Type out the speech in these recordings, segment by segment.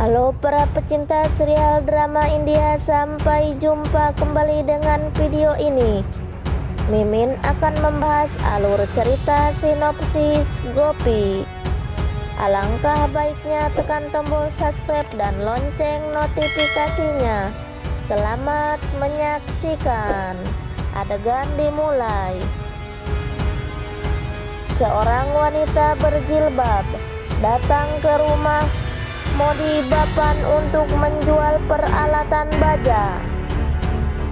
Halo para pecinta serial drama India, sampai jumpa kembali dengan video ini. Mimin akan membahas alur cerita sinopsis Gopi. Alangkah baiknya tekan tombol subscribe dan lonceng notifikasinya. Selamat menyaksikan. Adegan dimulai. Seorang wanita berjilbab datang ke rumah Modi Bapan untuk menjual peralatan baja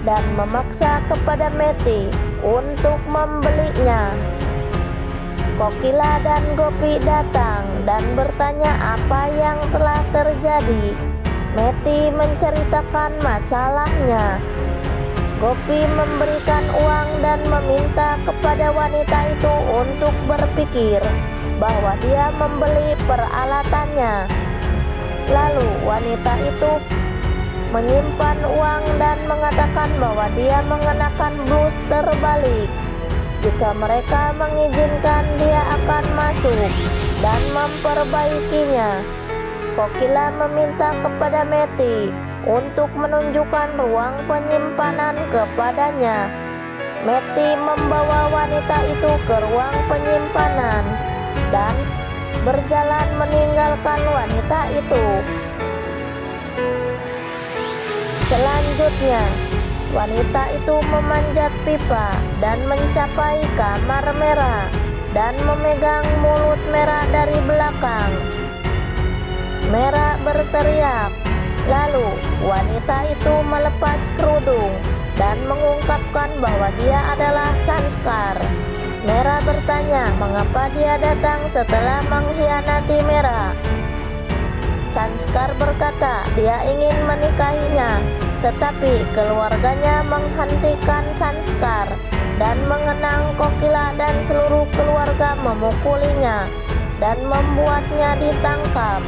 dan memaksa kepada Meti untuk membelinya. Kokila dan Gopi datang dan bertanya apa yang telah terjadi. Meti menceritakan masalahnya. Gopi memberikan uang dan meminta kepada wanita itu untuk berpikir bahwa dia membeli peralatannya. Lalu wanita itu menyimpan uang dan mengatakan bahwa dia mengenakan blus terbalik. Jika mereka mengizinkan, dia akan masuk dan memperbaikinya. Kokila meminta kepada Meti untuk menunjukkan ruang penyimpanan kepadanya. Meti membawa wanita itu ke ruang penyimpanan dan berjalan meninggalkan wanita itu. Selanjutnya, wanita itu memanjat pipa dan mencapai kamar Merah dan memegang mulut Merah dari belakang. Merah berteriak. Lalu wanita itu melepas kerudung dan mengungkapkan bahwa dia adalah Sanskar. Merah bertanya mengapa dia datang setelah mengkhianati Merah. Sanskar berkata dia ingin menikahinya, tetapi keluarganya menghentikan Sanskar dan mengenang Kokila dan seluruh keluarga memukulinya dan membuatnya ditangkap.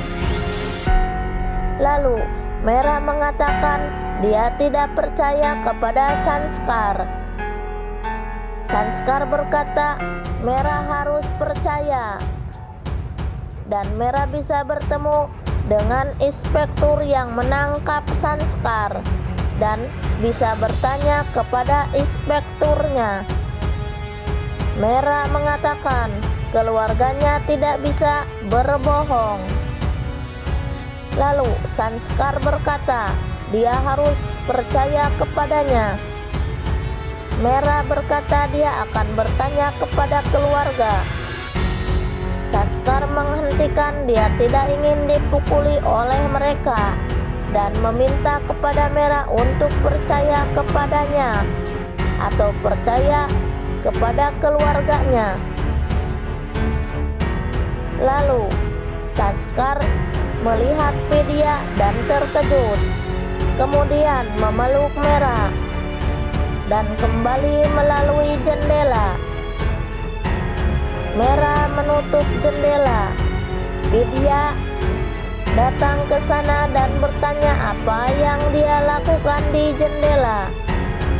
Lalu Merah mengatakan dia tidak percaya kepada Sanskar. Sanskar berkata Merah harus percaya, dan Merah bisa bertemu dengan inspektur yang menangkap Sanskar dan bisa bertanya kepada inspekturnya. Merah mengatakan keluarganya tidak bisa berbohong. Lalu Sanskar berkata dia harus percaya kepadanya. Merah berkata dia akan bertanya kepada keluarga. Sanskar menghentikan dia tidak ingin dipukuli oleh mereka dan meminta kepada Merah untuk percaya kepadanya atau percaya kepada keluarganya. Lalu Sanskar melihat Vidya dan terkejut, kemudian memeluk Merah dan kembali melalui jendela. Merah menutup jendela. Vidya datang ke sana dan bertanya apa yang dia lakukan di jendela.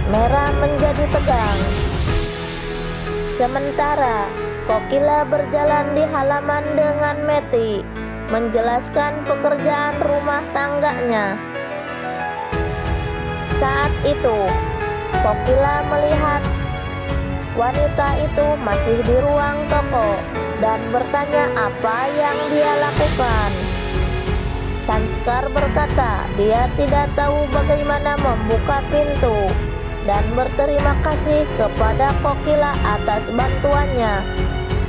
Merah menjadi tegang. Sementara Kokila berjalan di halaman dengan Meti, menjelaskan pekerjaan rumah tangganya. Saat itu Kokila melihat wanita itu masih di ruang toko dan bertanya apa yang dia lakukan. Sanskar berkata dia tidak tahu bagaimana membuka pintu dan berterima kasih kepada Kokila atas bantuannya.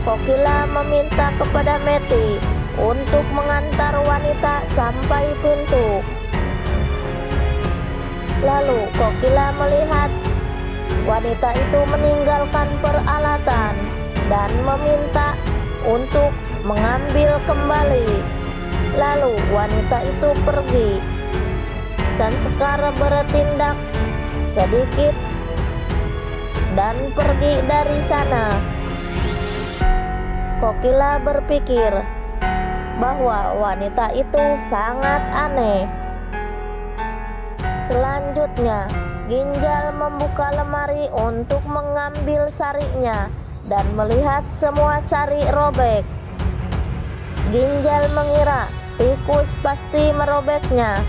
Kokila meminta kepada Meti untuk mengantar wanita sampai pintu. Lalu Kokila melihat wanita itu meninggalkan peralatan dan meminta untuk mengambil kembali. Lalu wanita itu pergi. Sanskar bertindak sedikit dan pergi dari sana. Kokila berpikir bahwa wanita itu sangat aneh. Selanjutnya, Ginjal membuka lemari untuk mengambil sarinya dan melihat semua sari robek. Ginjal mengira tikus pasti merobeknya.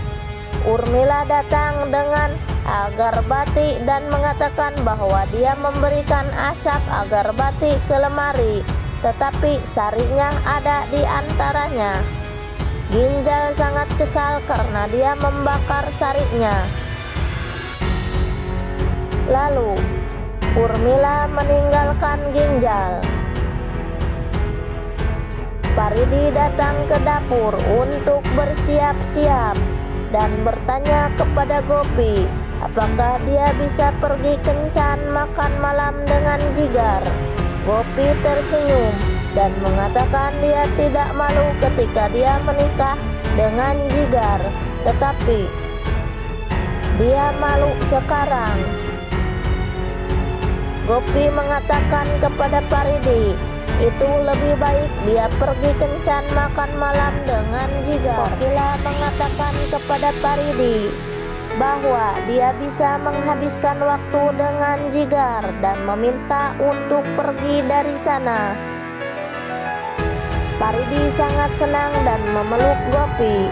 Urmila datang dengan agar bati dan mengatakan bahwa dia memberikan asap agar bati ke lemari, tetapi sarinya ada di antaranya. Ginjal sangat kesal karena dia membakar sarinya. Lalu Urmila meninggalkan Ginjal. Paridi datang ke dapur untuk bersiap-siap dan bertanya kepada Gopi apakah dia bisa pergi kencan makan malam dengan Jigar. Gopi tersenyum dan mengatakan dia tidak malu ketika dia menikah dengan Jigar, tetapi dia malu sekarang. Gopi mengatakan kepada Paridi, itu lebih baik dia pergi kencan makan malam dengan Jigar. Kokila mengatakan kepada Paridi bahwa dia bisa menghabiskan waktu dengan Jigar dan meminta untuk pergi dari sana. Paridi sangat senang dan memeluk Gopi.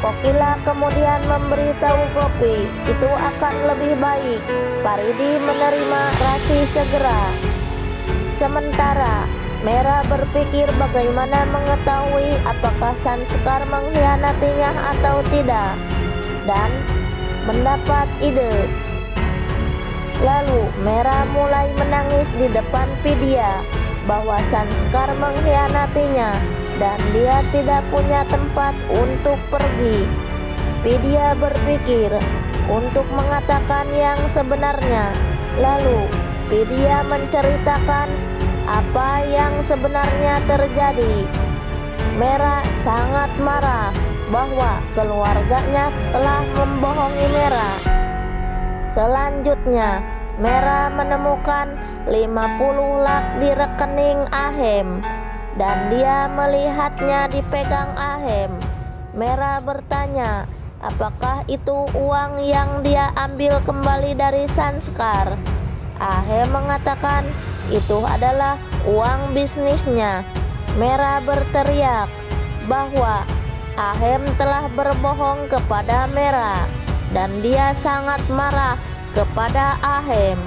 Kokila kemudian memberitahu Gopi itu akan lebih baik Paridi menerima Rasi segera. Sementara Mera berpikir bagaimana mengetahui apakah Sanskar mengkhianatinya atau tidak, dan mendapat ide. Lalu Mera mulai menangis di depan Vidya bahwa Sanskar mengkhianatinya dan dia tidak punya tempat untuk pergi. Vidya berpikir untuk mengatakan yang sebenarnya. Lalu Vidya menceritakan apa yang sebenarnya terjadi. Mera sangat marah bahwa keluarganya telah membohongi Mera. Selanjutnya Mera menemukan 50 lak di rekening Ahem dan dia melihatnya dipegang Ahem. Mera bertanya apakah itu uang yang dia ambil kembali dari Sanskar. Ahem mengatakan itu adalah uang bisnisnya. Mera berteriak bahwa Ahem telah berbohong kepada Mera dan dia sangat marah kepada Ahem.